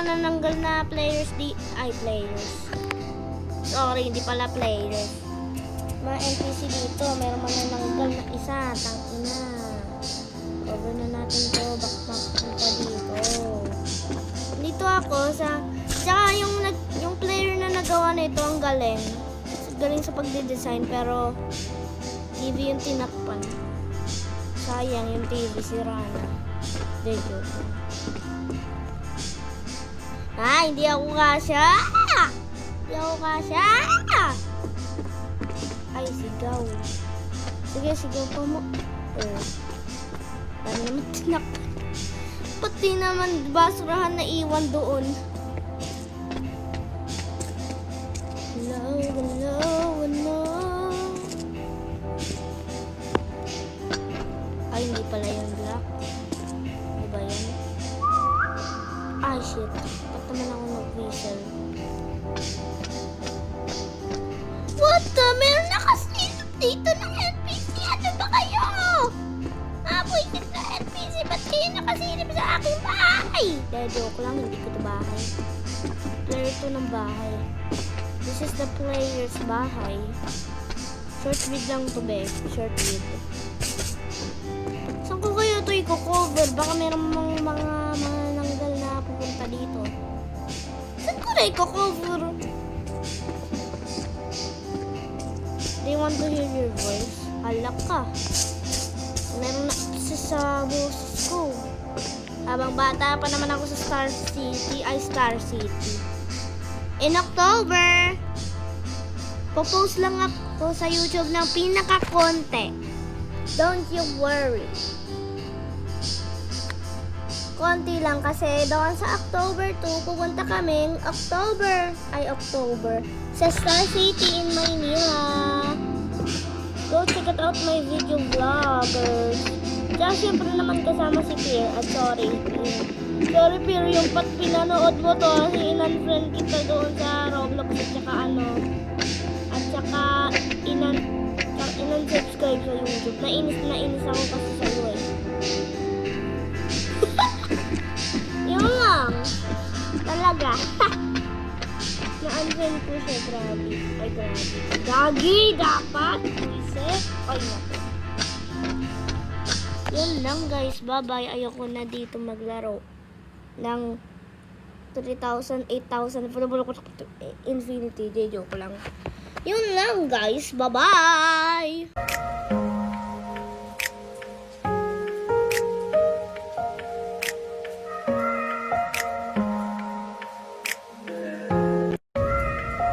manananggal na players sorry, hindi pala players. Mga NPC dito, meron manananggal na isa. Tangina. Cover na natin to. Backpack pa dito. Dito ako sa... Tsaka yung player na nagawa na ito, ang galing. Galing sa pagde-design, pero TV yung tinakpan. Sayang yung TV, sira na. De joke. Hindi ako kasya! Hindi ako kasya! Ay, sigaw. Sige, sigaw pa mo. Dami naman tinakpan. Pati naman basurahan na iwan doon. No. Ay, hindi pala yung black. Ano ba yan? Ay, shit. Ba't naman ako nag-whistle? What the? Meron nakasilip dito ng NPC. Ano ba kayo? Buisit na NPC. Ba't kayo nakasilip sa aking bahay? Joke lang. Hindi ko ito bahay. Player ito ng bahay. This is the player's bahay. Short vid lang to, be. Short vid. Saan ko kayo ito i-cover? Baka meron mga nanggal na pupunta dito. Saan ko na i-cover? They want to hear your voice. Halak ka. Meron na sa boses ko. Habang bata pa naman ako sa Star City. In October, popost lang ako sa YouTube ng pinaka-konti. Don't you worry. Konti lang kasi doon sa October 2, pupunta kaming October sa Star City in Maynila. Go check it out my video vloggers. Tsaka syempre naman kasama si Pierre at sorry Pierre, yung pat pinanood mo to kasi in-unfriend kita doon sa Roblox at saka in-unsubscribe sa YouTube. Nainis ako kasi sa iyo eh. Yun lang. Talaga. Na-unfriend ko siya, grabe. Ay, grabe. Gagi, dapat. Buisit. Ay, naku. Yun lang guys, bye-bye. Ayoko na dito maglaro ng 3,000, 8,000, infinity. Joke lang. Yun lang guys, bye-bye!